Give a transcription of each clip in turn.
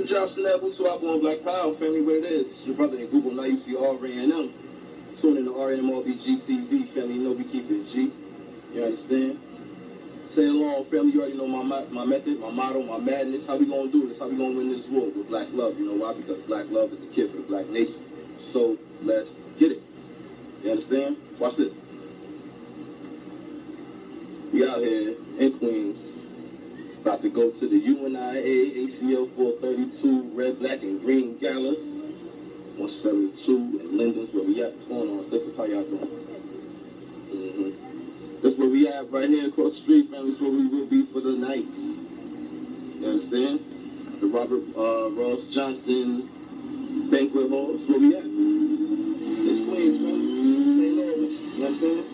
Johnson, that Boots on Black Power, family, what it is. Your brother in Google, now you see RNM. Tune in to RNMRBG TV, family, you know we keep it G. You understand? Say along, family, you already know my method, my motto, my madness. How we gonna do this? How we gonna win this war? With black love. You know why? Because black love is a kid for the black nation. So, let's get it. You understand? Watch this. We out here in Queens, about to go to the UNIA ACL 432 Red, Black, and Green Gala, 172 in Linden's, where we at. What's going on, sisters? How y'all doing? That's where we at right here across the street, family. That's where we will be for the nights. You understand? The Robert Ross Johnson Banquet Hall. That's where we at. It's Queens, family. St. Louis. You understand?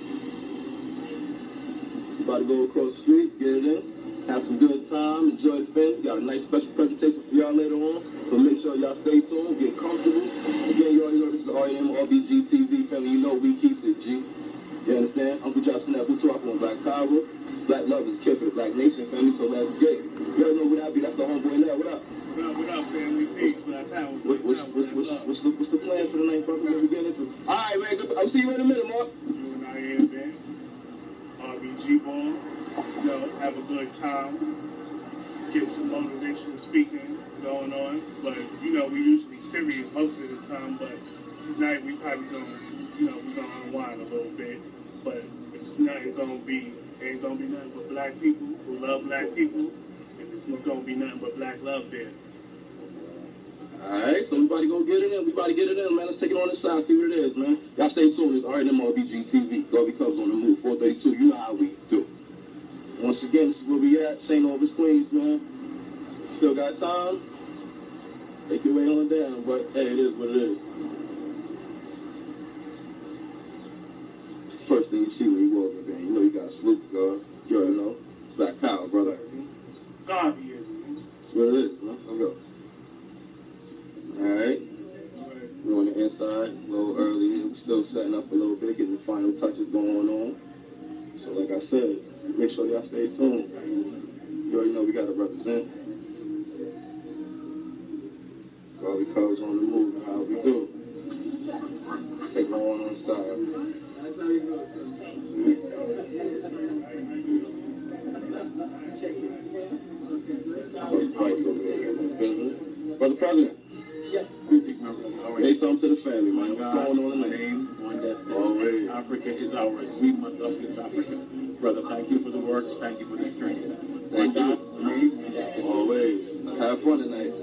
About to go across the street, get it in, have some good time, enjoy the film. We got a nice special presentation for y'all later on, so make sure y'all stay tuned, get comfortable. Again, you already know this is RNMRBG TV, family. You know we keeps it G. You understand? Uncle Johnson, that Boots on Black Power. Black love is a kid for the black nation, family, so let's get it. You already know what I be. That's the homeboy now. What up? What up, family? Peace, Black Power. What's the plan for the night, brother? What we getting into? All right, man. I'll see you in a minute, Mark. UNIA event. RBG ball. You know, have a good time. Get some motivational speaking going on. But, you know, we usually serious most of the time. But tonight we probably gonna, you know, we're gonna unwind a little bit. But it's not gonna be, ain't gonna be nothing but black people who love black people. And it's not gonna be nothing but black love there. Alright, so we about to go get it in. We about to get it in, man. Let's take it on this side, see what it is, man. Y'all stay tuned. It's RNMRBG TV. Garvey Cubs on the move, 432. You know how we do. Once again, this is where we at. St. Louis, Queens, man. Still got time? Take your way on down, but hey, it is what it is. It's the first thing you see when you walk in, man. You know you gotta salute the guard. You already know. Black power, brother. Garvey is, man. That's what it is, man. Let's go. Alright. We're on the inside a little early. We're still setting up a little bit, getting the final touches going on. So like I said, make sure y'all stay tuned. You already know we gotta represent. Garvey Cubs on the move and how we do. Take my one on the side. That's how you go, son. Fights over there in business. Brother President. Yes. Say something to the family, man. What's going on tonight? Name, one destiny. Always. Africa is ours. We must uplift Africa. Brother, thank you for the work. Thank you for the strength. Thank you. Name, one destiny. Always. Let's have fun tonight.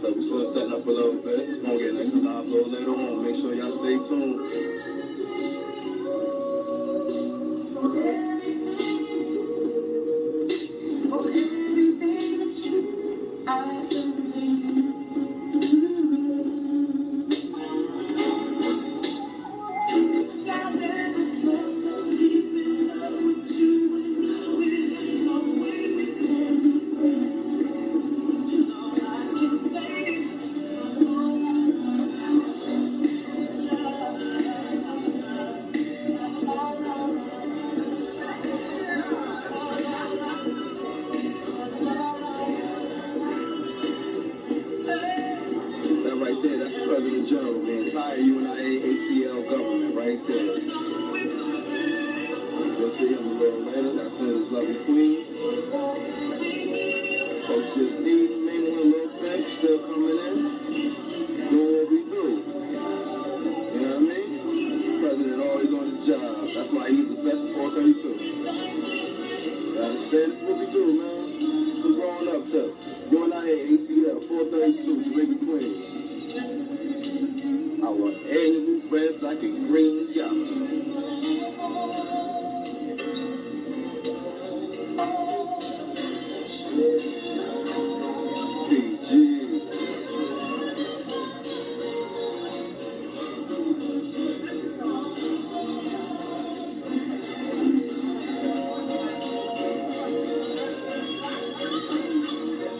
So we're still setting up a little bit. It's gonna get nice and live a little later on. Make sure y'all stay tuned. ACL government right there. You'll see him a little later. That's his lovely queen. Coach just needing maybe a little bit, still coming in. Doing what we do. You know what I mean? President always on his job. That's why he's the best 432. You understand? This is what we do, man. Some growing up to. UNIA ACL 432, Jamaica Queens. Our annual red, black, and green gala.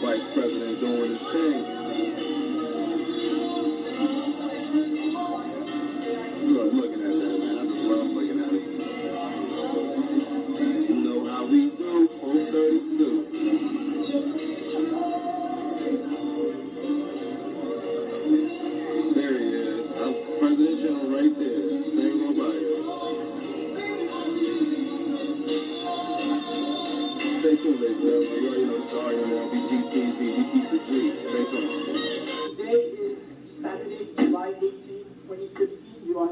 Vice President doing his thing. ladies and gentlemen. You already know it's RNMRBG TV. We keep it G. Stay tuned. Today is Saturday, July 18, 2015. You are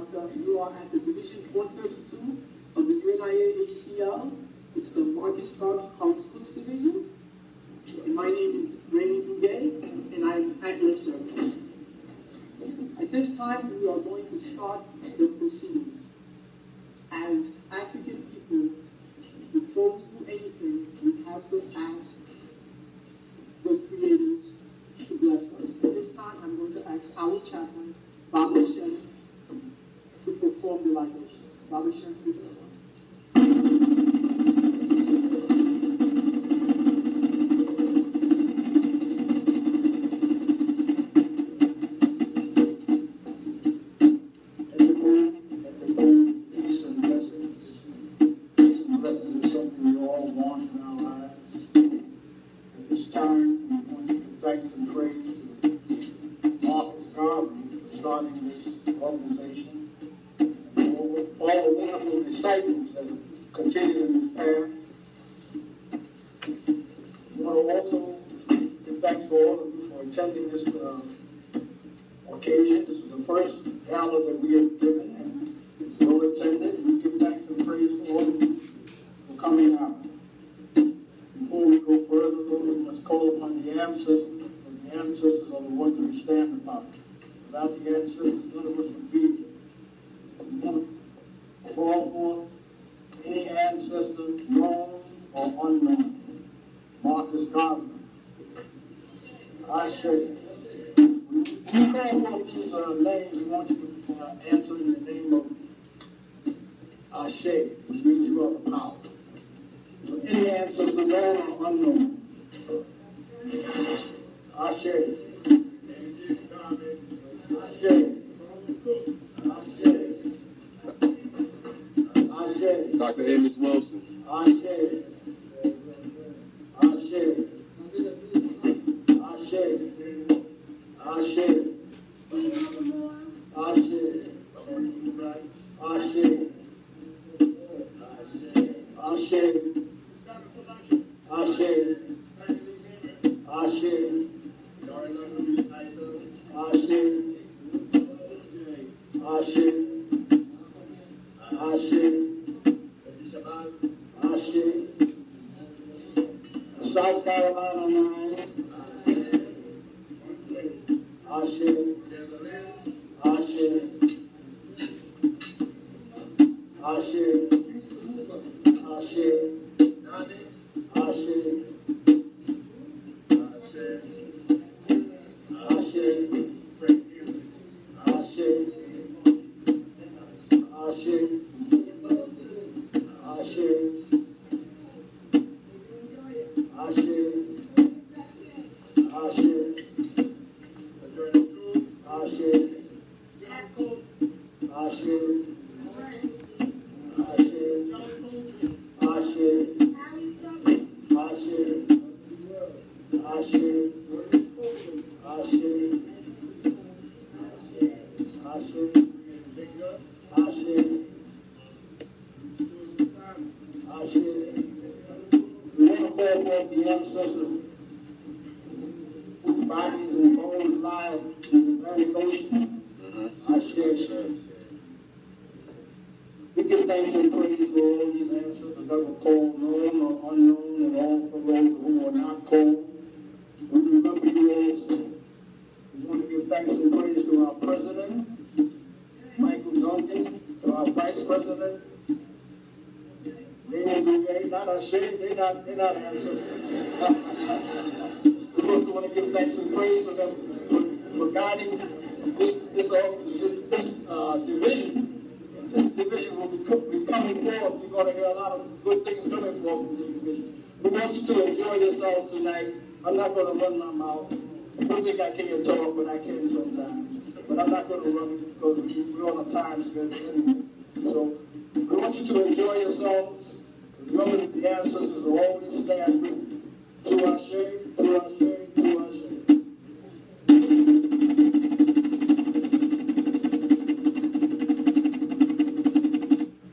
at the Division 432 of the UNIA ACL. It's the Marcus Garvey College Sports Division. And my name is Raymond Bouguet, and I'm at your service. At this time, we are going to start the proceedings. As African people, before we do anything, we have to ask the creators to bless us. At this time, I'm going to ask our chaplain, Baba Shem, to perform the libation. Baba Shem, please. Occasion. This is the first gala that we have given, and it's well attended. We give thanks and praise to all of you for coming out. Before we go further, though, we must call upon the ancestors, because the ancestors are the ones that we stand upon. Without the ancestors, none of us would be here. We want to call forth any ancestor, known or unknown. Marcus Garvey. Ashe. We call forth these names. We want you to answer in the name of Ashe, which means you are the power. So any ancestor, known or unknown. Ashe. Ashe. Ashe. Ashe. Dr. Amos Wilson. Ashe. Ashe. Ashe. Ashe. Ashe. Ashe. Ashe. Ashe. Ashe. Ashe. Ashe. Ashe. South Carolina 9. Ashe. Ashe. Ashe. Ashe. Ashe. Ashe. Ashe. Ashe. Ashe. Ashe. Ashe. Ashe. Ashe. We want to call forth the ancestors whose bodies and bones lie in the Atlantic Ocean. Ashe. We give thanks and praise for all these ancestors that were called, known or unknown, and all for those who are not called. We remember you also. We want to give thanks and praise to our president, Michael Duncan, to our vice president, Raymond Bouguet, not Ashe, they're not ancestors. We also want to give thanks and praise for them for guiding this division. This division will be coming forth. We're going to hear a lot of good things coming forth from this division. We want you to enjoy yourselves tonight. I'm not going to run my mouth. People think I can't talk, but I can sometimes. But I'm not going to run it because we're on a time schedule anyway. So we want you to enjoy yourselves. Remember that the ancestors will always stand with you. To Ashe, to Ashe, to Ashe.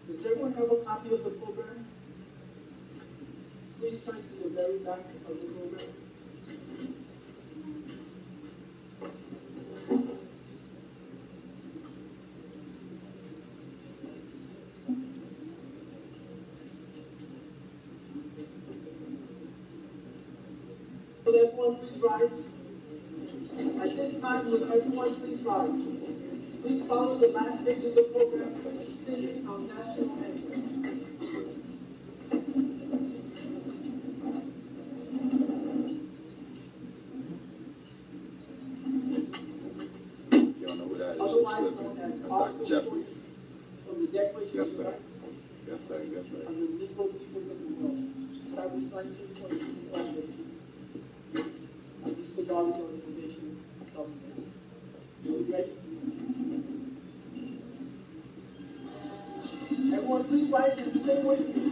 Does everyone have a copy of the program? please turn to the very back of the program? Will everyone please rise? At this time, will everyone please rise? Please follow the last stage of the program, singing our national anthem. Y'all know what that is. Otherwise known as That's Dr. Jeffries. From the Declaration Yes, of sir. Rights Yes, sir. Yes, sir. of the Negro peoples of the world, established 1922 Congress, of Mr. Darby's organization government. Are we ready? Everyone please rise and sing with me.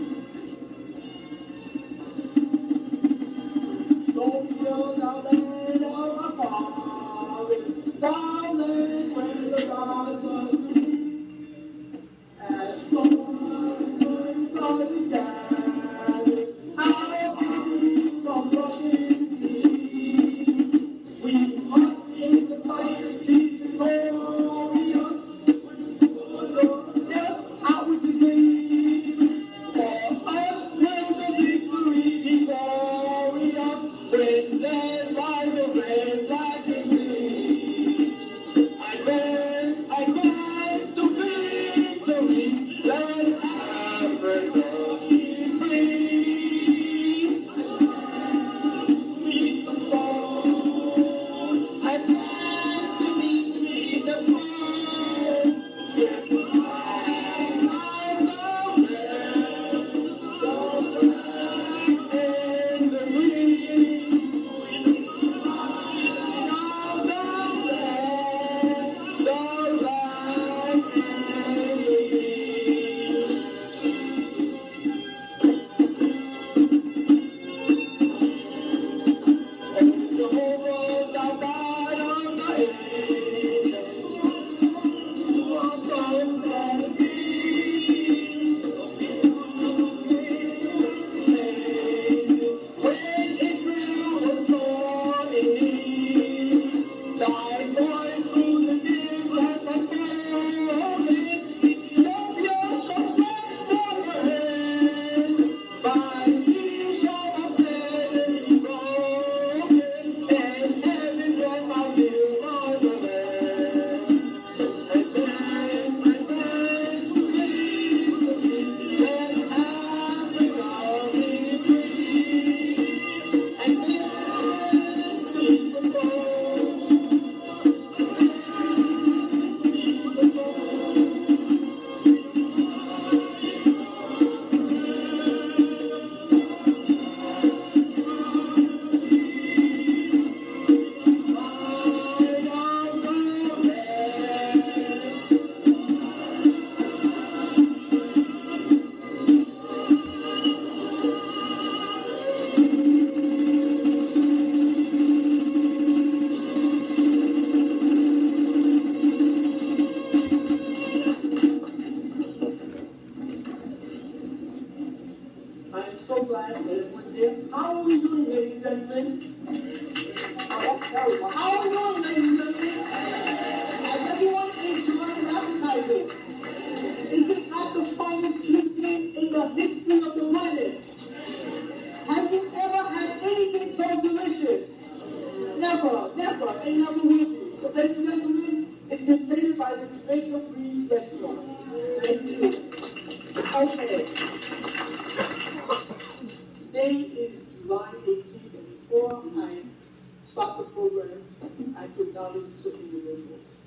Don't build a land of our fathers, darling, where the stars are free. As sun solid gathers, our armies from rushing free. We must in the fight be victorious. So just how we believe. For us will the victory be glorious. When led by the red flag is free. I advance to victory. Let Africa be free. Meet the foe. Advance to meet the foe. With the flag of the red, the black and the green. I am so glad that everyone's here. How are we doing, ladies and gentlemen? Oh, that's terrible. How are we doing, ladies and gentlemen? Has everyone enjoyed the appetizers? Is it not the finest cuisine in the history of the planet? Have you ever had anything so delicious? Never, never, and never will be. So, ladies and gentlemen, it's been plated by the Jamaica Breeze Restaurant. Thank you. Okay. Today is July 18th, and before I start the program, I acknowledge certain individuals.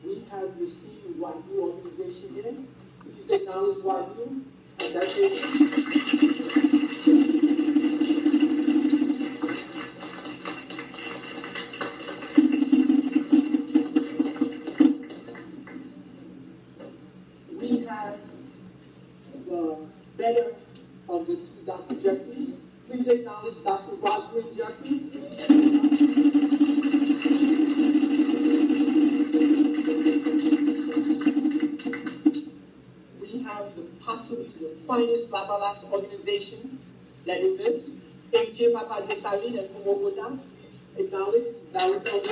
We have the esteemed Wadu organization here. Please acknowledge Wadu. And that's it. We have the better of the two Dr. Jeffries. Please acknowledge Dr. Rosalind Jeffries. We have possibly the finest Labalas organization that exists. H.J. Papa Desaline and Kumogoda, please acknowledge Barrett Elwood.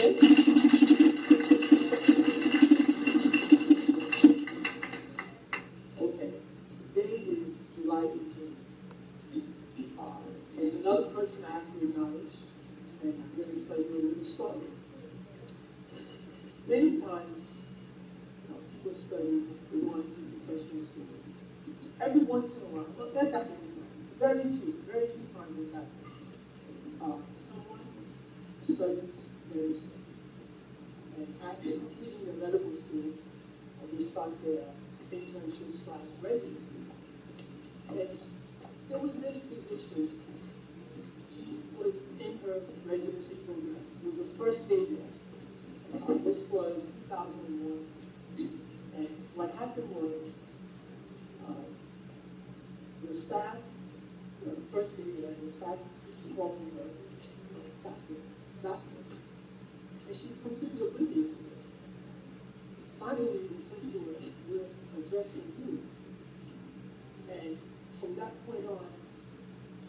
Okay, today is July 18th. There's another person I have to acknowledge, and I'm going to tell you a little story. Many times, people study, they want to be professional students. Every once in a while, but that happens. Very few times this happens. Someone studies medicine, and after completing the medical school, they start their internship/residency. And there was this physician. She was in her residency program. It was the first day there. This was 2001. And what happened was, the staff, the first day there, the staff keeps calling her, doctor. And she's completely oblivious to this. Finally, they said to her, we're addressing you. And from that point on,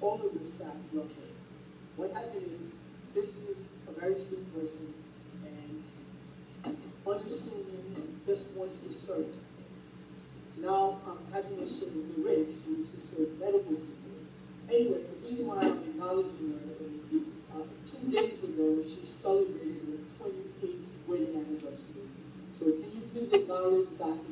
all of the staff loved her. What happened is, this is a very sweet person, and unassuming, and just wants to serve. Now I'm having a certain race, who used to serve medical people. Anyway, the reason why I'm acknowledging her is 2 days ago she celebrated her 28th wedding anniversary. So can you please acknowledge Dr.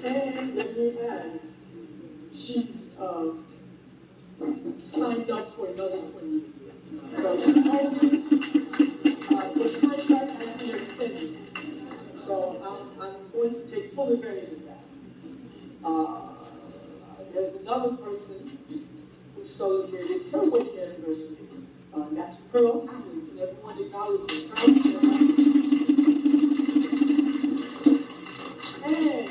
And let me add, she's signed up for another 20 years. So she told me the contract has been extended. So I'm going to take full advantage of that. There's another person who celebrated her wedding anniversary. That's Pearl Hamlin. Can everyone acknowledge her? And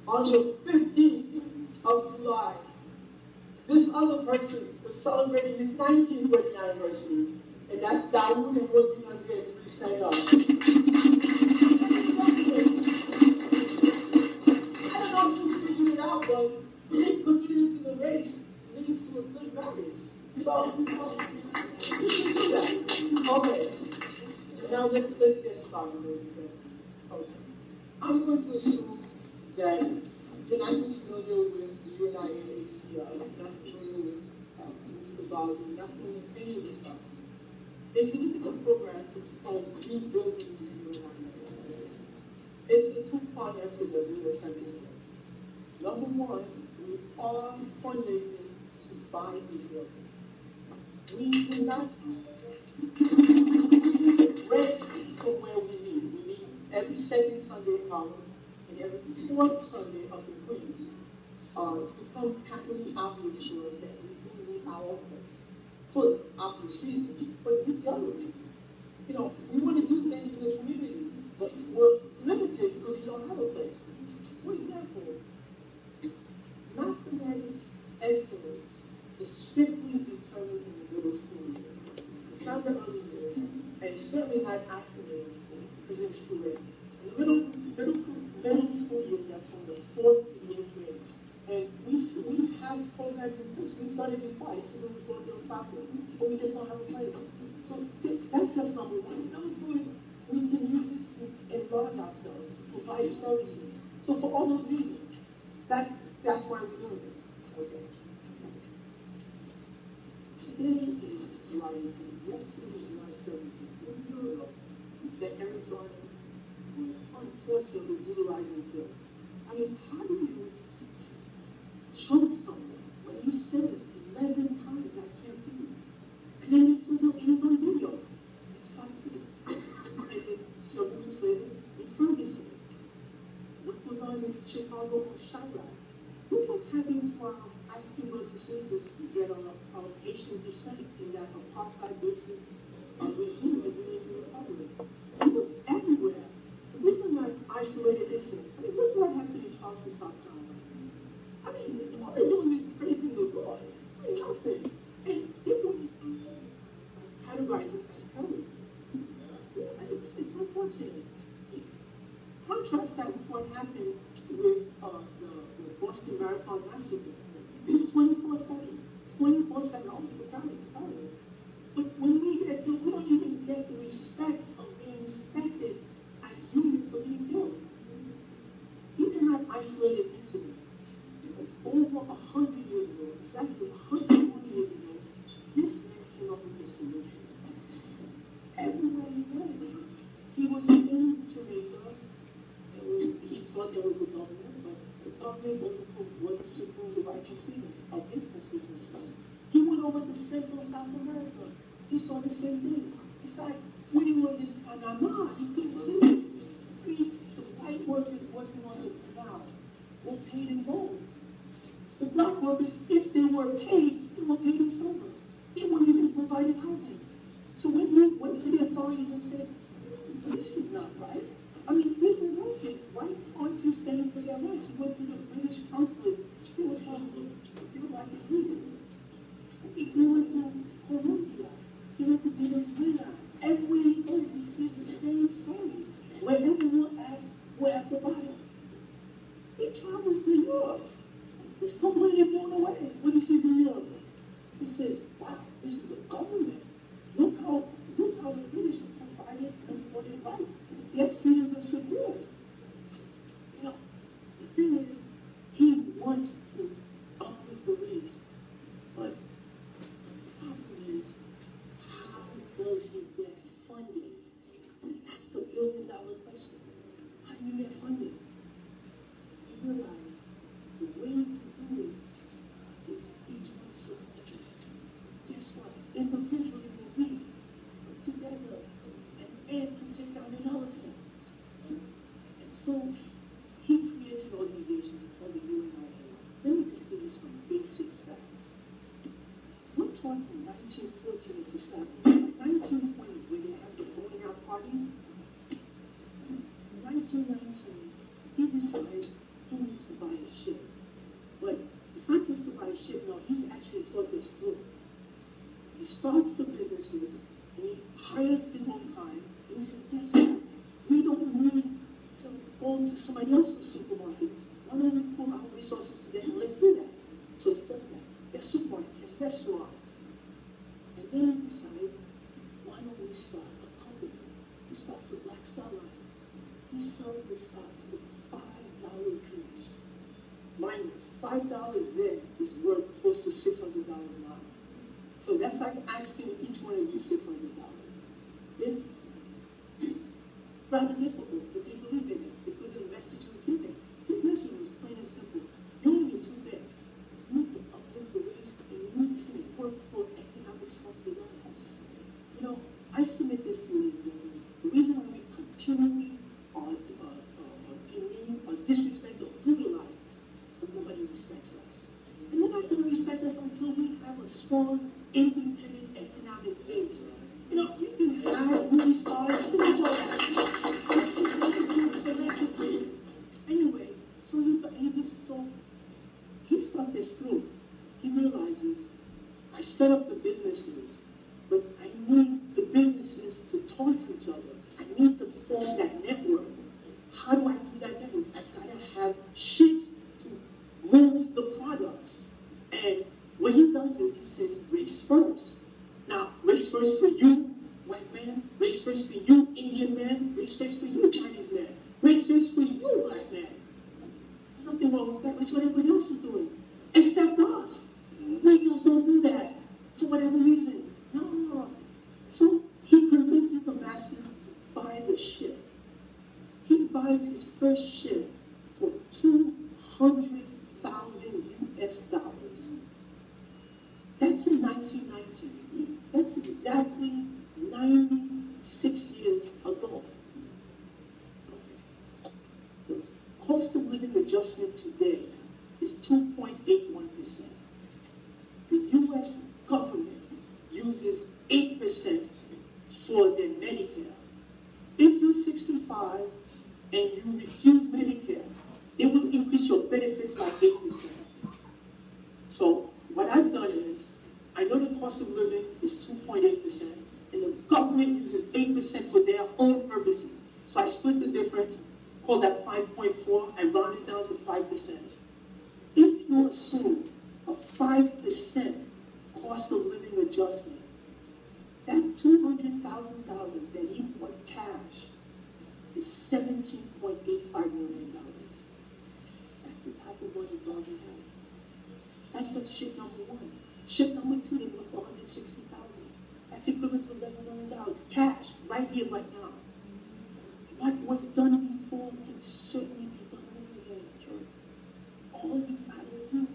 on the 15th of July, this other person was celebrating his 19th wedding anniversary, and that's Dawood and Rosie Nandez. Please stand up. I don't know if you figured it out, but being committed to the race leads to a good marriage. So, you should do that. Okay. Now let's get started. Okay. I'm going to assume that you're not familiar with the UNIA ACL, not familiar with Mr. Baldwin, not familiar with any of this stuff. If you look at the program, it's called Rebuilding the UNIA. It's a two-part effort that we were attempting. Number one, we are fundraising to buy the building. We do not rent from where we meet. We meet every second Sunday in Harlem and every fourth Sunday up in Queens. It's become patently obvious to us that we do need our own place. For obvious reasons, but it's the other reason. You know, we want to do things in the community, but we're limited because we don't have a place. For example, mathematics excellence is strictly determined in the middle school years. It's not the early years, and it's certainly not after middle school, because it's too late. In the middle school years, that's from the 4th to the 8th grade. And we have programs in place. We've done it before. I used to do it before field soccer, but we just don't have a place. So that's just number one. Number two is we can use it to enlarge ourselves, to provide services. So for all those reasons, that's why we're doing it. Okay. Today is July 18th. Yesterday was July 17th. It was a year ago that Eric Garner was unfortunately utilizing film. I mean, how do you choke someone when he says 11 times I can't breathe? And then you still don't use on video. It's not fair. And then several weeks later, in Ferguson, what was on in Chicago or Chirac? Look what's happening to our African brothers and sisters that are of Haitian descent in that apartheid basis regime in the Dominican Republic. And look everywhere. And this is not isolated incident. I mean, look what happened in Charleston, South Carolina. I mean, all they're doing is praising the Lord. I mean, nothing. And they would categorize it as terrorism. it's unfortunate. Contrast that with what happened with the Boston Marathon Massacre. It was 24/7. 24/7. All the fatalities. But when we get killed, we don't even get the respect of being respected as humans for being killed. These are not isolated incidents. Over 100 years ago, exactly 101 years ago, this man came up with a solution. Everywhere he went, he was in Jamaica. He thought there was a government, but the government wasn't supposed to rights and freedoms of his constituency. He went over to Central South America. He saw the same things. In fact, when he was in Panama, he couldn't believe it. I mean, the white workers working on the canal were paid in gold. The black workers, if they were paid in silver. They weren't even provided housing. So when he went to the authorities and said, this is not right. I mean, this is working. Why aren't you standing for their rights? He went to the British consulate. They were telling him, if you like it, please. He went to Colombia. He went to Venezuela. Everywhere he goes, he sees the same story. Wherever we're at the bottom. He travels to Europe. He's completely blown away when he sees in Europe. He said, wow, this is a government. Look how the British have provided them for their rights. Their freedoms are secure. You know, the thing is, he wants to uplift the race. But the problem is, how does he get funding? That's the billion-dollar question. How do you get funding? You realize the way to do it is each one's side. Guess what? Individually we're weak, but together an ant can take down an elephant. And so he creates an organization called the UNIA. Let me just give you some basic facts. We're talking 1914 it's established. 1920, when they have the going out party, in 1919, he decides he needs to buy a ship. But it's not just to buy a ship, no, he's actually thought this through. He starts the businesses, and he hires his own kind, and he says, guess what? We don't need to go to somebody else for supermarkets. Why don't we pull our resources together and let's do that? So he does that. He has supermarkets, he has restaurants. And then he decides, why don't we start a company? He starts the Black Star Line. He sells the stocks for $5 each. Mind you, $5 there is worth close to $600 now. So that's like asking each one of you $600. It's rather difficult, but they believe in it because of the message he was giving. His message was plain and simple. You only need two things. You need to uplift the race and you need to work for economic self-reliance. You know, I submit this to you, ladies and gentlemen. The reason why we continually disrespect or brutalize because nobody respects us. And they're not going to respect us until we have a strong, independent economic base. You know, you can have movie stars, you can do all that. Anyway, so he thought this through. He realizes, I set up the businesses, but I need the businesses to talk to each other. I need to form that network. How do I do that network? I've got to have ships to move the products. And what he does is he says, race first. Now, race first for you, white man. Race first for you, Indian man. Race first for you, Chinese man. Race first for you, black man. There's nothing wrong with that. That's what everybody else is doing. Except us. We just don't do that for whatever reason. No. So he convinces the masses to buy the ship. He buys his first ship for $200,000 US. That's in 1919. That's exactly 96 years ago. The cost of living adjustment today is 2.81%. The US government uses 8% for their Medicare. If you're 65 and you refuse Medicare, it will increase your benefits by 8%. So what I've done is, I know the cost of living is 2.8%, and the government uses 8% for their own purposes. So I split the difference, call that 5.4, and round it down to 5%. If you assume a 5% cost of living adjustment, that $200,000 that he bought cash is $17.85 million. That's the type of money God has. That's just ship number one. Ship number two, they went for $160,000. That's equivalent to $11 million cash, right here, right now. What was done before can certainly be done over again. All you gotta do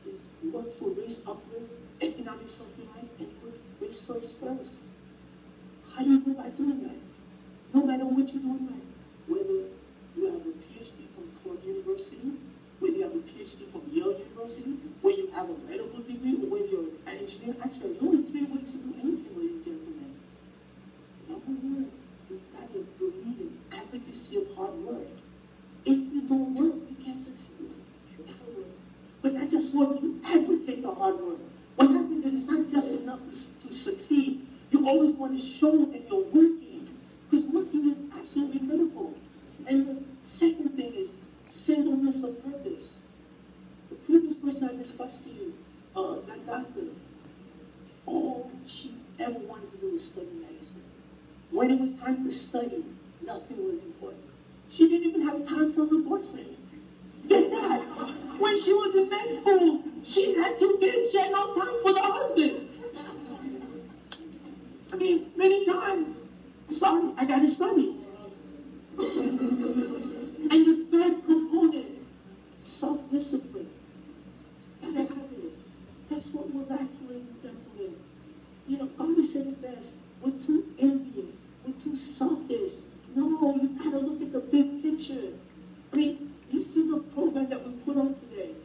is work for race uplift, economic self-reliance, and put race first. How do you go about doing that? No matter what you're doing, right? Whether you have a PhD from Cornell University, whether you have a PhD from Yale University, whether you have a medical degree, or whether you're an engineer. Actually, there's only 3 ways to do anything, ladies and gentlemen. Number one, you've got to believe in advocacy of hard work. If you don't work, you can't succeed. You gotta work. But not just work, you advocate the hard work. What happens is it's not just enough to succeed. You always want to show that you're working, because working is absolutely critical. And the second thing is singleness of purpose. The previous person I discussed to you, that doctor, all she ever wanted to do was study medicine. When it was time to study, nothing was important. She didn't even have time for her boyfriend. Get that? When she was in med school, she had 2 kids, she had no time for the husband. I mean, many times, sorry, I gotta study. And the third component, self-discipline. Gotta have it. That's what we're lacking, ladies and gentlemen. You know, Bobby said it best. We're too envious. We're too selfish. No, you gotta look at the big picture. I mean, you see the program that we put on today.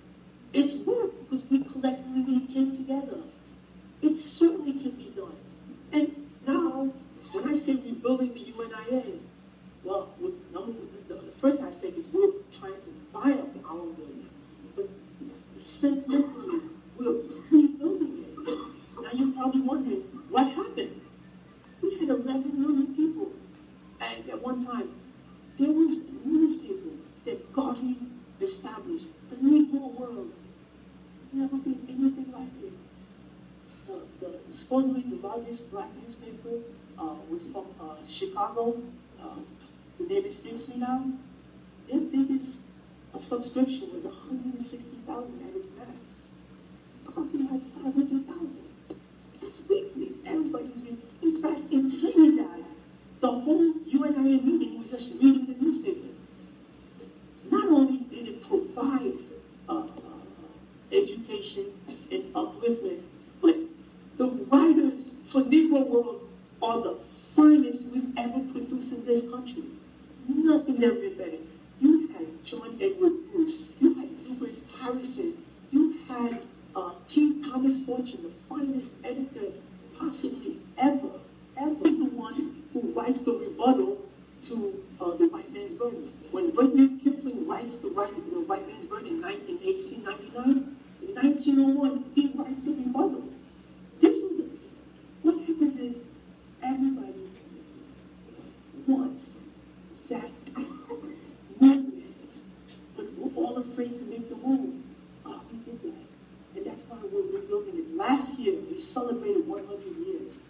It's work because we collectively came together. It certainly can be done. And now, when I say rebuilding the UNIA, well, the first aspect is we're trying to buy up our own building. But sentimentally, we're rebuilding it. Now you're probably wondering, what happened? We had 11 million people. And at one time, there was a newspaper that Garvey established. The Negro world. There's never been anything like it. Supposedly the largest black newspaper was from Chicago. The name escapes me now. Their biggest subscription was 160,000 at its max. Coffee had 500,000. That's weekly. Everybody was reading. In fact, in Trinidad, the whole UNIA meeting was just reading the newspaper. Not only did it provide education and upliftment, but the writers for Negro World are the finest we've ever produced in this country. Nothing's ever been better. You had John Edward Bruce. You had Hubert Harrison. You had T. Thomas Fortune, the finest editor possibly ever. He's the one who writes the rebuttal to The White Man's Burden. When Rudyard Kipling writes the White Man's Burden in 1899, in 1901, he writes the rebuttal. What happens is everybody wants that movement, but we're all afraid to make the move. We did that. And that's why we're rebuilding it. Last year, we celebrated 100 years.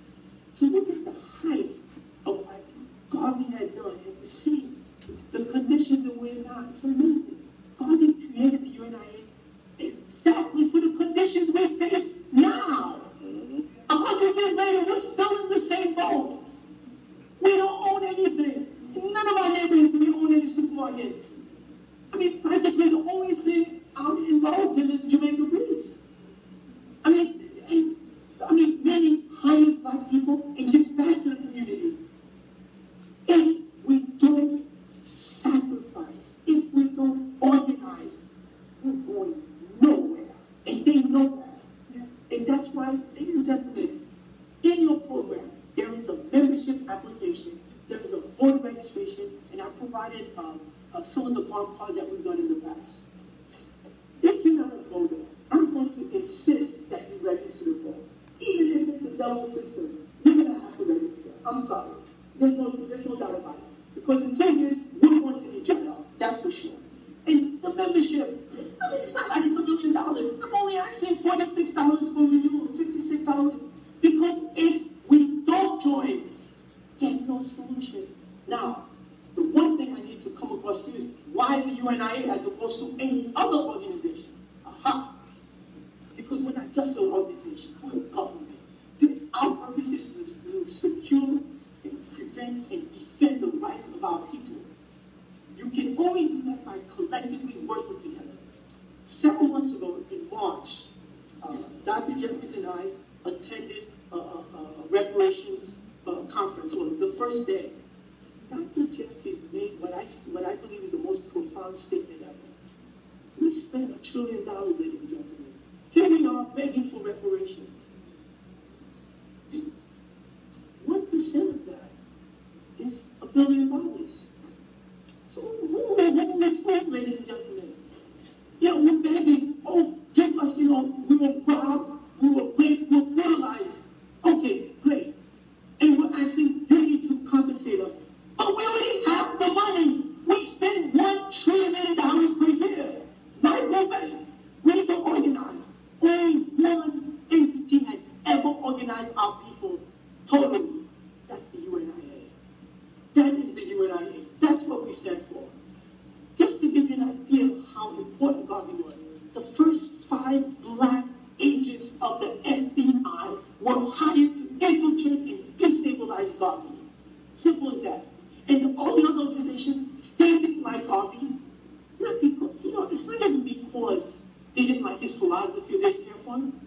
To look at the height of what Garvey had done and to see the conditions that we're in now, it's amazing. Garvey created the UNIA exactly for the conditions we face now. 100 years later, we're still in the same boat. We don't own anything. None of our neighborhoods we own any supermarkets. I mean, practically the only thing I'm involved in is Jamaica Breeze. I mean, many hires black people and gives back to the community. If we don't sacrifice, if we don't organize, we're going nowhere. And they know that. And that's why, ladies and gentlemen, in your program, there is a membership application, there is a voter registration, and I provided some of the bomb cards that we've done in the past. If you're not a voter, I'm going to insist that you register to vote. Even if it's a double system, you're going to have to I'm sorry. There's no doubt about it. Because in 2 years, we're going to need your help. That's for sure. And the membership, I mean, it's not like it's $1 million. I'm only asking $46 for renewal, $56. Because if we don't join, there's no solution. Now, the one thing I need to come across to is why the UNIA as opposed to any other organization. Aha. Because we're not just an organization, we're a government. Our purpose is to secure and prevent and defend the rights of our people. You can only do that by collectively working together. Several months ago, in March, Dr. Jeffries and I attended a reparations conference on the first day. Dr. Jeffries made what I believe is the most profound statement ever. We spent $1 trillion, ladies and gentlemen. Here we are begging for reparations. 1% of that is $1 billion. So who are we for, ladies and gentlemen? Yeah, we're begging, oh, give us, we were robbed, we were raped, we were brutalized. Okay, great. And we're asking, you need to compensate us. But we already have the money. We spend $1 trillion per year. Why go back? We need to organize. Only one entity has ever organized our people totally. That's the UNIA. That is the UNIA. That's what we stand for. Just to give you an idea of how important Garvey was, the first 5 black agents of the FBI were hired to infiltrate and destabilize Garvey. Simple as that. And all the other organizations, they didn't like Garvey. Not because, it's not even because they didn't like his philosophy or they didn't care for him.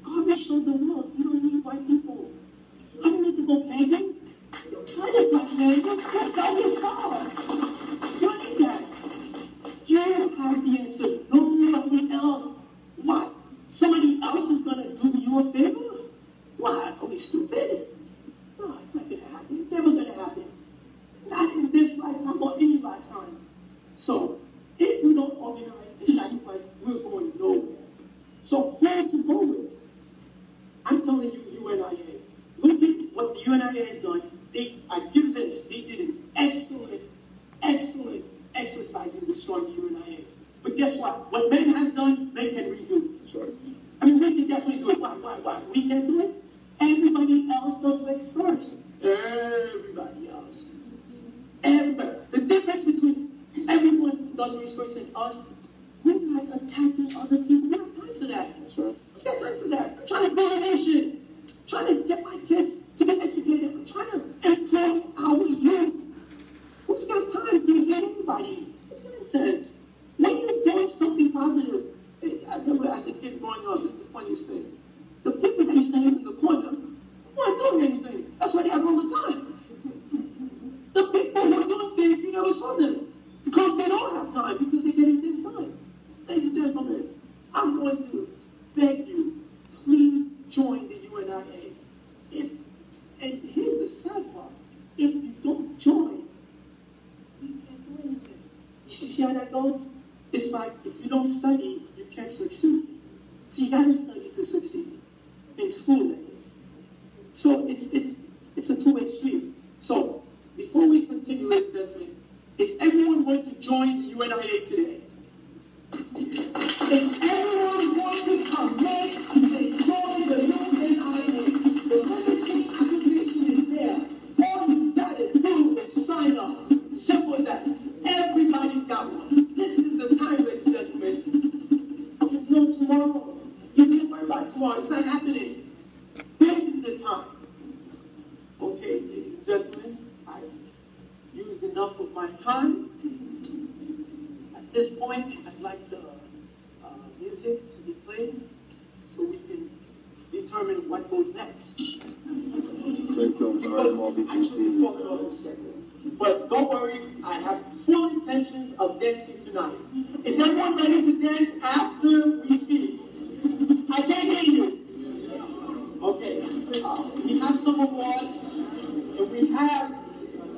Garvey showed the world, you don't need white people. I don't need to go begging. Don't try to black man. Just go yourself. You don't need that. You have the answer. Nobody else. What? Somebody else is going to do you a favor? Why? Are we stupid? No, it's not going to happen. It's never going to happen. Not in this lifetime or any lifetime. So, if we don't organize and sacrifice, we're going nowhere. So, who to go with? I'm telling you, UNIA. Look at what the UNIA has done. I give this. They did an excellent exercise in destroying the UNIA. But guess what? What man has done, man can redo. That's right. I mean, we can definitely do it. Why? We can't do it? Everybody else does race first. Everybody else. Everybody. The difference between everyone who does race first and us, we're not attacking other people. We don't have time for that. That's right. What's that time for that? I'm trying to build a nation. I'm trying to get my kids to get educated. I'm trying to employ our youth. Who's got time to get anybody? It's nonsense. When you're doing something positive, I remember as a kid growing up, this is the funniest thing. The people that used to hang in the corner weren't doing anything. That's why they had all the time. The people who are doing things, you never saw them. Because they don't have time, because they're getting things done. Ladies and gentlemen, I'm going to beg you, please join the UNIA. And here's the sad part. If you don't join, you can't do anything. You see how that goes? It's like if you don't study, you can't succeed. So you got to study to succeed. In school, that is. So it's a two-way street. So before we continue, ladies and gentlemen, is everyone going to join the UNIA today? Is everyone going to commit to join the UNIA? The membership application is there. All you got to do is sign up. Simple as that. Everybody's got one. This is the time, ladies and gentlemen. There's no tomorrow. You can't worry about tomorrow. It's not happening. This is the time. Okay, ladies and gentlemen, I've used enough of my time. At this point, I'd like the music to be played so we can determine what goes next. Actually, falling off the schedule. But don't worry, I have full intentions of dancing tonight. Is everyone ready to dance after we speak? I can't hear you. Okay. We have some awards, and we have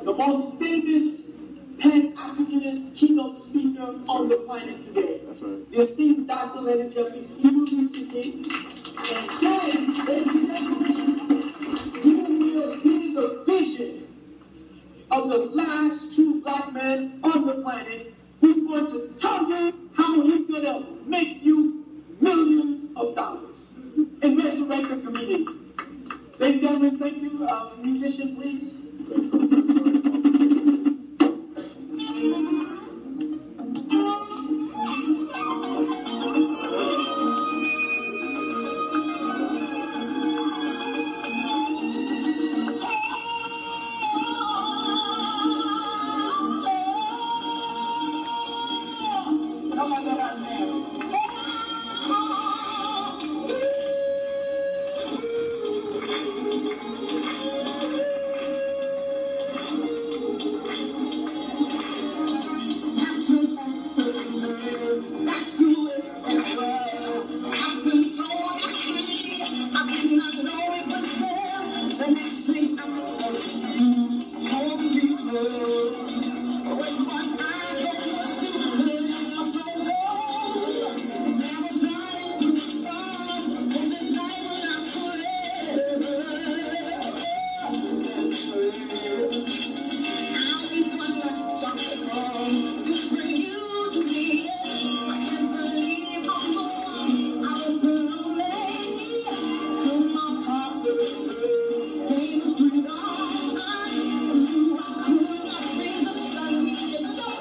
the most famous Pan-Africanist keynote speaker on the planet today. That's right. The esteemed Dr. Leonard Jeffries. He will be speaking. And then, ladies and gentlemen, we will be of the last true black man on the planet who's going to tell you how he's going to make you millions of dollars and resurrect the community. Ladies and gentlemen, thank you. Musician, please. It's so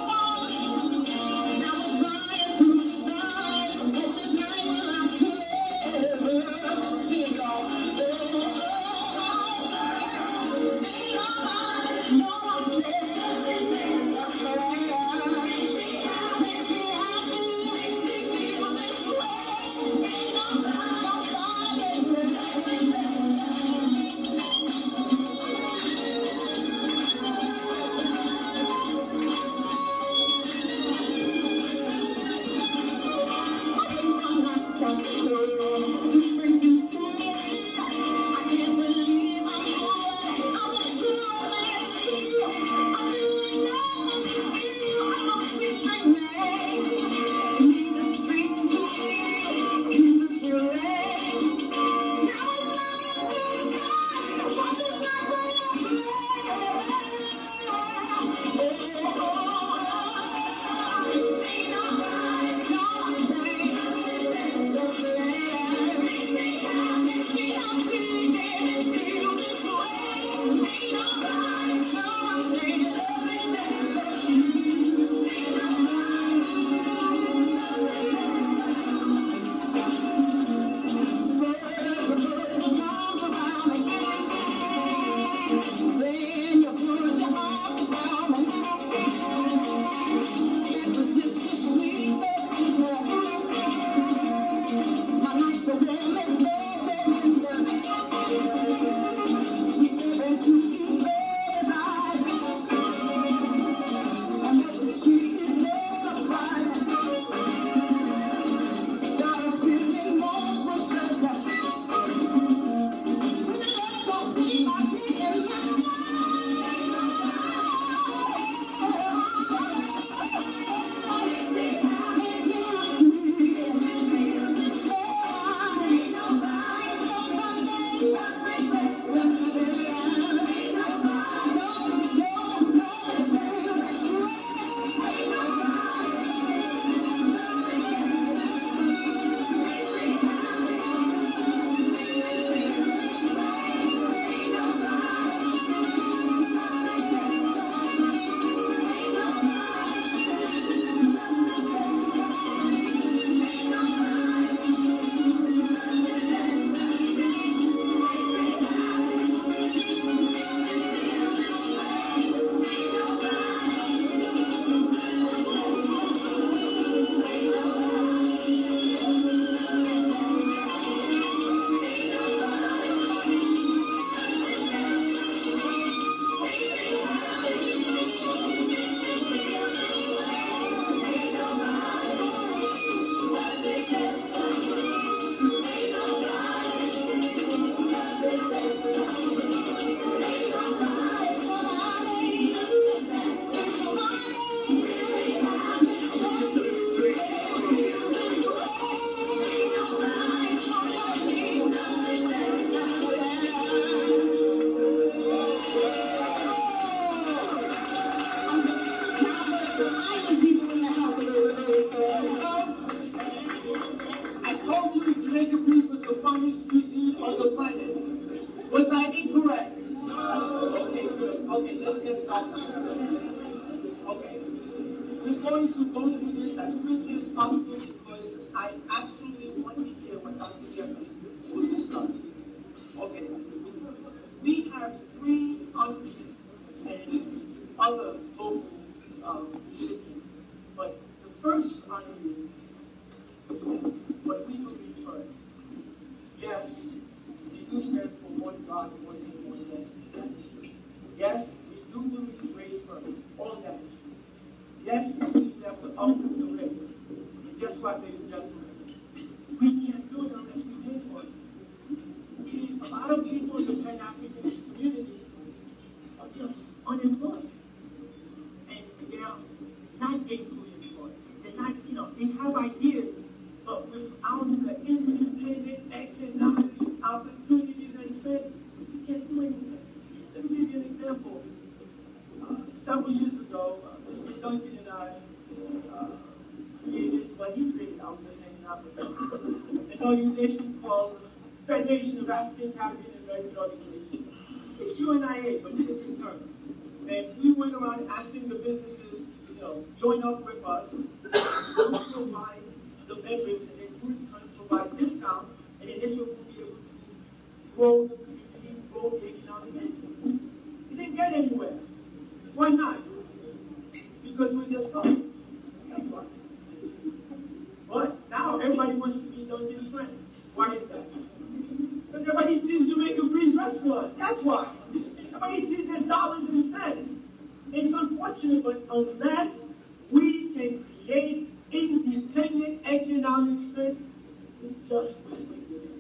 Okay. We're going to go through this as quickly as possible because I absolutely want to hear what Dr. Jeffries will discuss. Okay. We have 3 honorees and other local recipients, but the first honoree, what we believe first. Yes, we do stand for one God, one name, one destiny. That is true. Yes, we do believe race first. All that is true. Yes, we believe that the uplift the race. And guess what, ladies and gentlemen? We can't do it unless we pay for it. See, a lot of people in the Pan-Africanist community are just unemployed. And they are not gainfully employed. They're not, they have ideas, but without the independent economic opportunities and strength, we can't do anything. Let me give you an example. Several years ago, Mr. Duncan and I created, I was just hanging out with him, an organization called Federation of African, Caribbean, and American Organizations. It's UNIA, but in different terms. And we went around asking the businesses, join up with us, provide the members, and then we in turn provide discounts, and in this way we'll be able to grow the community, grow the economic engine. It didn't get anywhere. Why not? Because we're just starting. That's why. But now everybody wants to be Duncan's friend. Why is that? Because everybody sees Jamaica Breeze Restaurant. That's why. Everybody sees there's dollars and cents. It's unfortunate, but unless we can create independent economic strength, we just mislead this.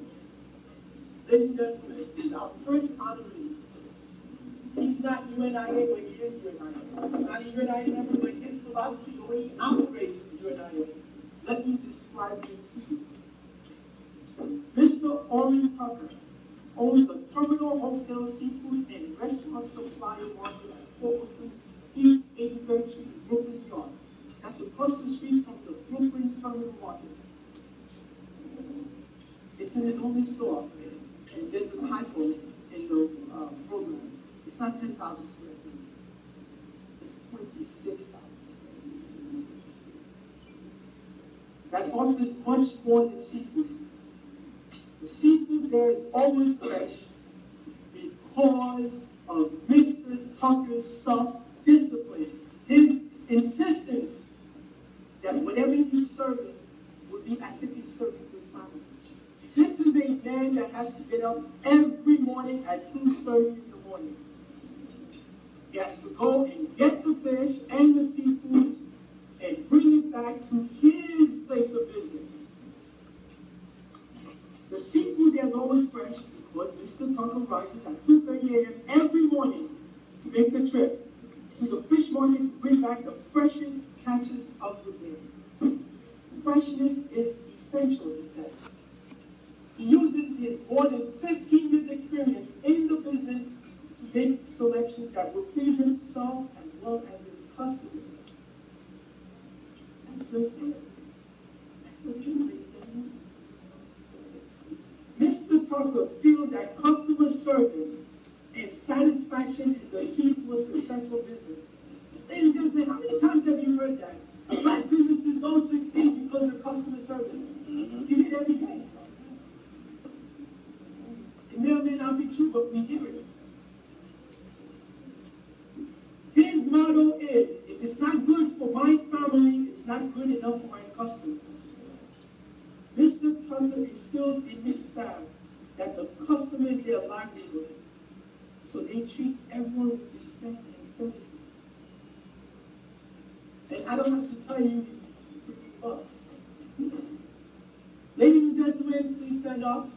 Ladies and gentlemen, our first honoree, he's not UNIA, but he is UNIA. He's not a UNIA member, but his philosophy, the way he operates is UNIA. Let me describe him to you. Mr. Orrin Tucker owns the Terminal Wholesale Seafood and Restaurant Supplier Market at 402 East 83rd Street, Brooklyn, New York. That's across the street from the Brooklyn Terminal Market. It's an enormous store, and there's a typo in the program. It's not 10,000 square feet. It's 26,000 square feet. That offers much more than seafood. The seafood there is always fresh because of Mr. Tucker's self-discipline. His insistence that whatever he's serving would be as if he's serving to his family. This is a man that has to get up every morning at 2:30 in the morning. He has to go and get the fish and the seafood and bring it back to his place of business. The seafood there is always fresh because Mr. Tucker rises at 2:30 a.m. every morning to make the trip to the fish market to bring back the freshest catches of the day. Freshness is essential, he says. He uses his more than 15 years experience in the business to make selections that will please himself as well as his customers. That's race first. That's what it is. Mr. Tucker feels that customer service and satisfaction is the key to a successful business. Ladies and gentlemen, how many times have you heard that? Black businesses don't succeed because of customer service. You hear it every day. It may or may not be true, but we hear it. His motto is, if it's not good for my family, it's not good enough for my customers. Mr. Tucker instills in his staff that the customer is their livelihood, so they treat everyone with respect and courtesy. And I don't have to tell you these pretty bucks. Ladies and gentlemen, please stand up.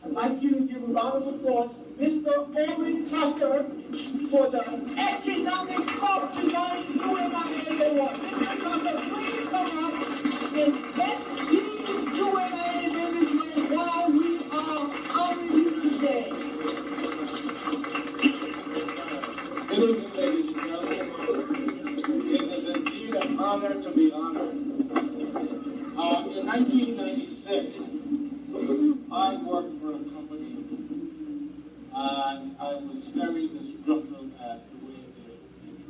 I'd like you to give a round of applause to Mr. Orrin Tucker for the Economic Self-Reliance UNIA Award. Mr. Tucker, please come up and let these UNIA members know why we are honoring you today. Good evening, ladies and gentlemen. It is indeed an honor to be honored. In 1996, I worked for a company, and I was very disgruntled at the way they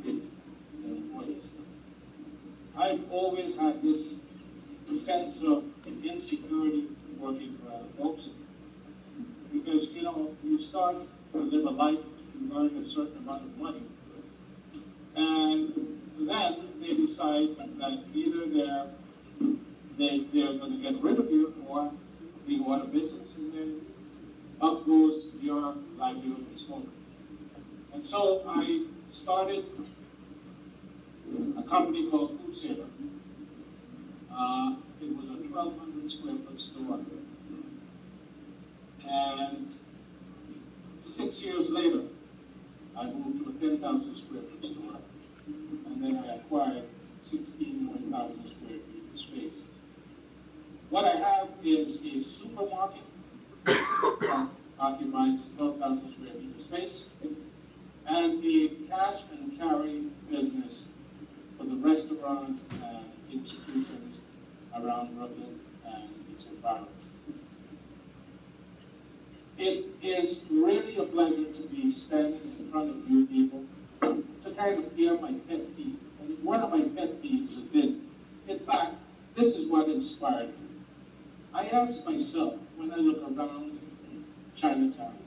treated I've always had this sense of insecurity working for other folks. Because, you know, you start to live a life, you earn a certain amount of money, and then they decide that either they're going to get rid of you or they go out of business, and then up goes your livelihood and smoke. And so I started a company called Food Saver. It was a 1,200 square foot store. And 6 years later, I moved to a 10,000 square foot store. And then I acquired 16,000 square feet of space. What I have is a supermarket that occupies 12,000 square feet of space, and a cash and carry business for the restaurant and institutions around Brooklyn and its environs. It is really a pleasure to be standing in front of you people to kind of hear my pet peeve. And one of my pet peeves has been, in fact, this is what inspired me. I ask myself, when I look around Chinatown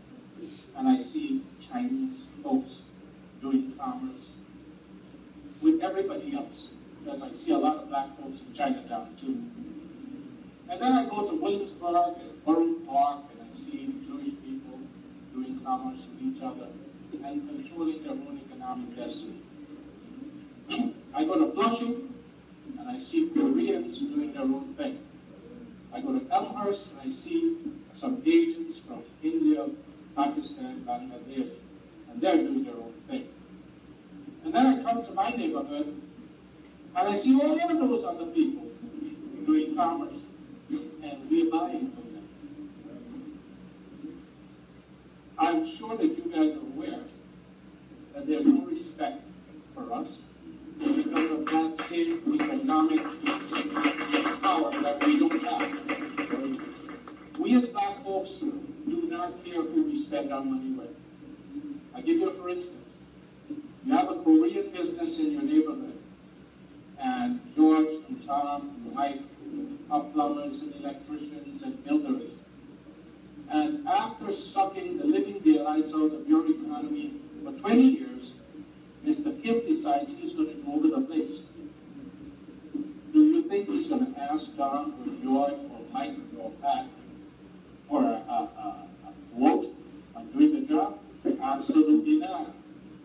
and I see Chinese folks doing commerce with everybody else, because I see a lot of black folks in Chinatown too. And then I go to Williamsburg and Borough Park and I see Jewish people doing commerce with each other and controlling their own economic destiny. I go to Flushing and I see Koreans doing their own thing. I go to Elmhurst and I see some Asians from India, Pakistan, Bangladesh, and they're doing their own thing. And then I come to my neighborhood and I see all of those other people doing commerce, and we're buying from them. I'm sure that you guys are aware that there's no respect for us because of that same economic power that we don't have. We as black folks do not care who we spend our money with. I give you a for instance. You have a Korean business in your neighborhood, and George and Tom and Mike are plumbers and electricians and builders. And after sucking the living daylights out of your economy for 20 years, Mr. Kim decides he's going to go over the place. Do you think he's going to ask John or George or Mike or Pat for a quote on doing the job? Absolutely not.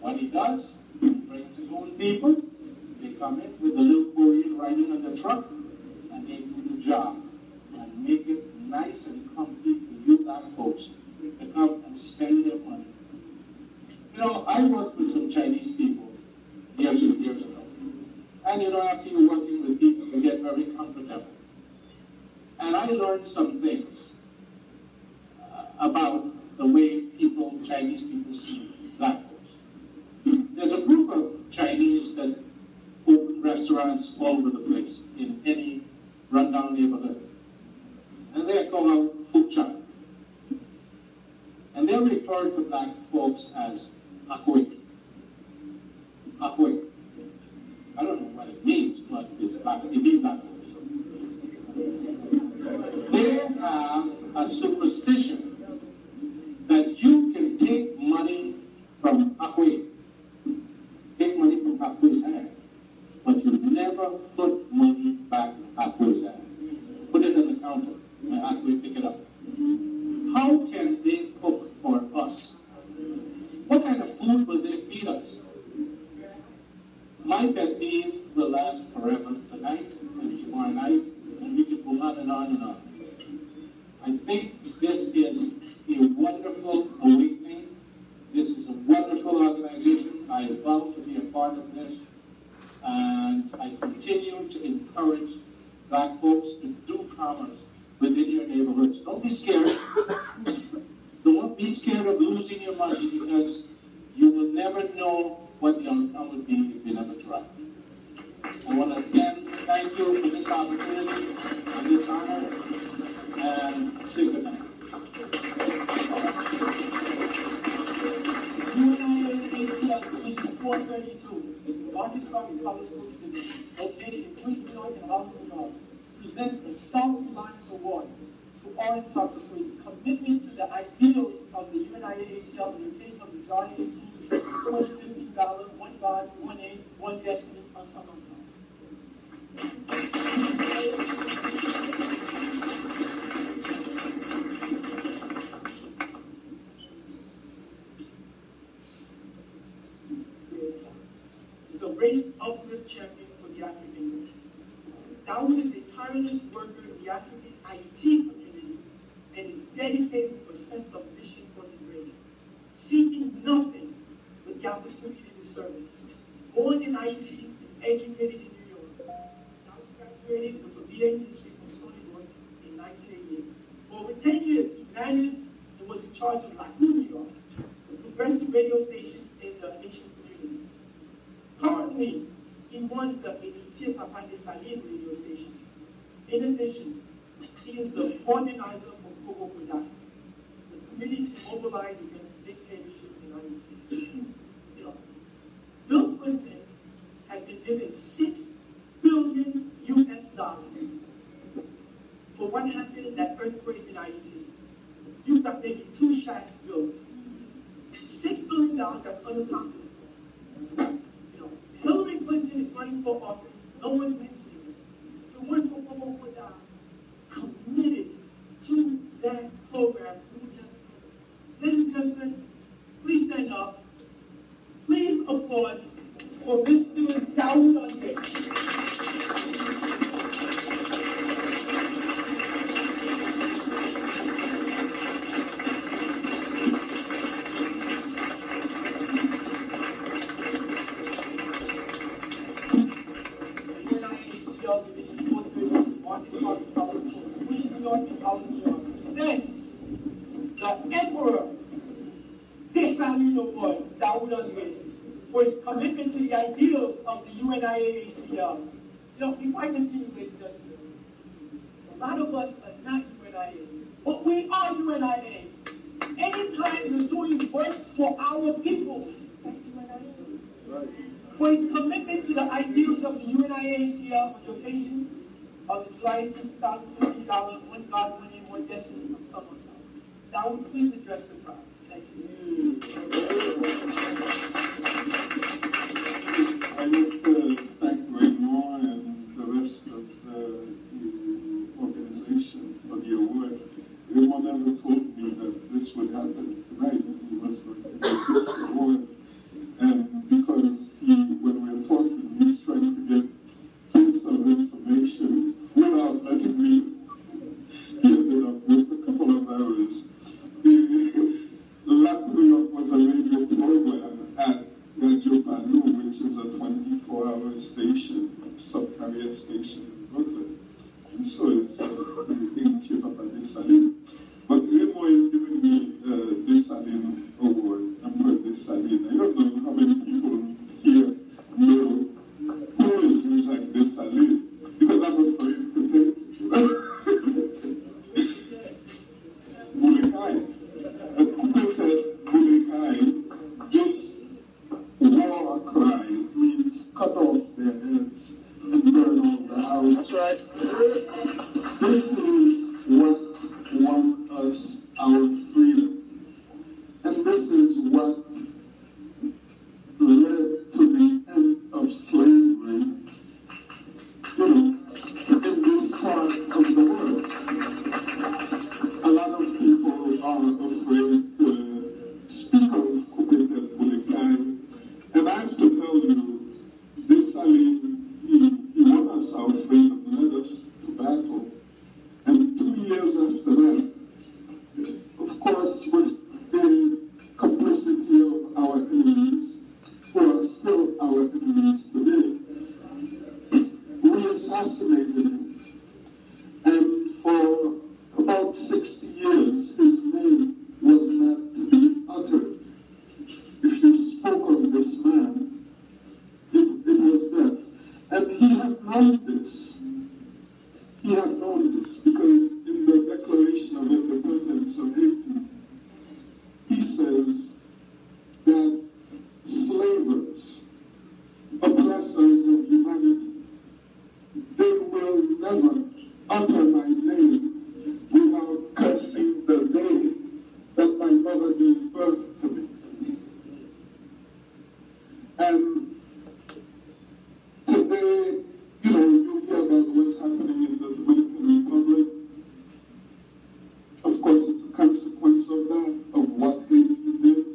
What he does, he brings his own people. They come in with the little Korean riding on the truck, and they do the job and make it nice and comfy for you black folks to come and spend their money. You know, I worked with some Chinese people years and years ago. And you know, after you're working with people, you get very comfortable. And I learned some things about the way Chinese people see black folks. There's a group of Chinese that open restaurants all over the place in any rundown neighborhood. And they're called food truck. And they're referred to black folks as akwik. Akwik. I don't know what it means, but it's black. It means black folks. They have a superstition that you can take money from akwik, take money from akwik's hand, but you never put money back in akwik's hand. Put it on the counter, and akwik pick it up. How can they cook for us? What kind of food will they feed us? My pet peeve will last forever tonight and tomorrow night, and we could go on and on and on. I think this is a wonderful awakening. This is a wonderful organization. I vow to be a part of this, and I continue to encourage black folks to do commerce within your neighborhoods. Don't be scared. Don't be scared of losing your money, because you will never know what the outcome would be if you never try. I want to again thank you for this opportunity and this honor, and say good night. UNIA ACL Division 432. Marcus Garvey College Sports Division, located in Queens, New York and Harlem, New York, presents the Self-Reliance Award to Orin Tucker for his commitment to the ideals of the UNIA ACL on the occasion of the July 18, 2015 GALA, One God, One Aim, One Destiny, Ensemble. Is a race uplift champion for the African race. Dawood is a tireless worker in the African IT community and is dedicated with a sense of mission for his race, seeking nothing but the opportunity to serve it. Born in IT and educated in New York, Dawood graduated with a BA in history from Stony Brook in 1988. For over 10 years, he managed and was in charge of La UNIA, the progressive radio station in the Haitian community. Currently, he runs the pt.1 radio station. In addition, he is the organizer for Kogokoda, the committee to mobilize against dictatorship in Haiti. Bill Clinton has been given $6 billion for what happened in that earthquake in Haiti. You've got maybe 2 shacks built. $6 billion, that's unaccounted for. Hillary Clinton is running for office. No one's mentioning it. So one for Kogokoda committed to that program. Ladies and gentlemen, please stand up. Please applaud for Mr. Dawood Ande. Division 430, Marcus Garvey College Sports, Queens, New York, and Harlem, New York, presents the Emperor Dessalines Award, Dawood Ande, for his commitment to the ideals of the UNIA ACL. Before I continue, ladies and gentlemen, a lot of us are not UNIA, but we are UNIA. Anytime you're doing work for our people, that's UNIA. Right. For his commitment to the ideals of the UNIA ACL on the occasion of the July 18, 2015 GALA, One God, One Aim, One Destiny, Ensemble. Dawood, please address the crowd. Thank you. I want to thank Raymond and the rest of the organization for the award. Raymond never told me that this would happen tonight. He was going to get this award. And because when we were talking, he's trying to get bits of information without letting me. He ended up with a couple of hours. La UNIA was a radio program at Radio Panu, which is a 24-hour station, sub-carrier station in Brooklyn. And so is the Papa Dessalines. But Raymond is giving me the Dessalines Award, Emperor Dessalines. I don't know how many people here know who is Jacques Dessalines, because I'm afraid to take Boulekai. A coupe-tête Boulekai, just war cry, means cut off their heads and burn off the house. That's right. This is what won us our freedom. And this is what led to the end of slavery, in this part of the world. A lot of people are afraid to speak of coupe-tête Boulekai. And I have to tell you, Dessalines, he won us our freedom, led us to battle. And 2 years after that, of course, with the complicity of our enemies, who are still our enemies today, we assassinated him. And for about 60 years, his name was not to be uttered. If you spoke of this man, it was death. And he had known this. He had known this because in the Declaration of Independence of Haiti, he says that slavers, oppressors, of humanity. They will never utter my name without cursing the day that my mother gave birth to me. And today, you know, you hear about what's happening in the Dominican Republic. Of course, it's a consequence of that, of what Haiti did,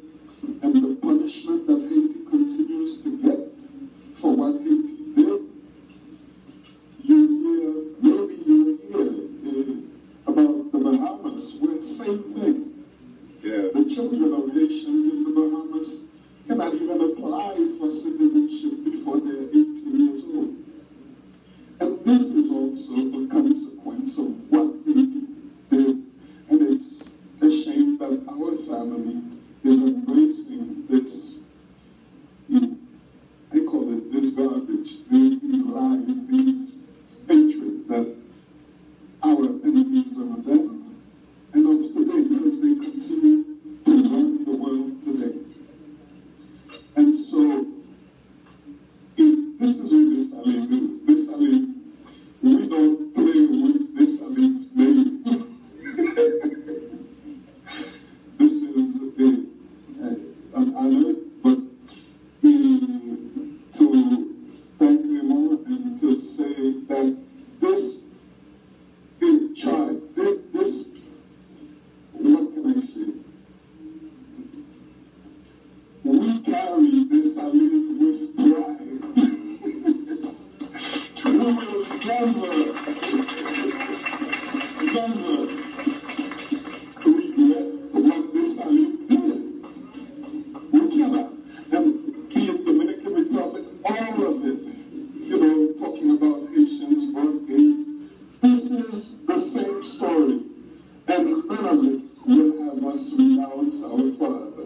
and the punishment that Haiti continues to get for what Haiti did. Maybe you hear about the Bahamas, where same thing. Yeah. The children of Haitians in the Bahamas cannot even apply for citizenship before they're 18 years old. And this is also a consequence of what Haiti did. And it's a shame that our family is embracing this, I call it this garbage, these lies, these hatred that our enemies of them and of today, because they continue to run the world today. And so, this is what Dessalines is. Dessalines, we don't play with Dessalines' name. This is an honor, but to thank them all and to say that this what can I say? We carry this Dessalines with pride. We will never regret what Dessalines did. We cannot. And be in Dominican Republic, all of it, you know, talking about Haitians, born AIDS, this is the same story. And none of it will have us renounce our Father.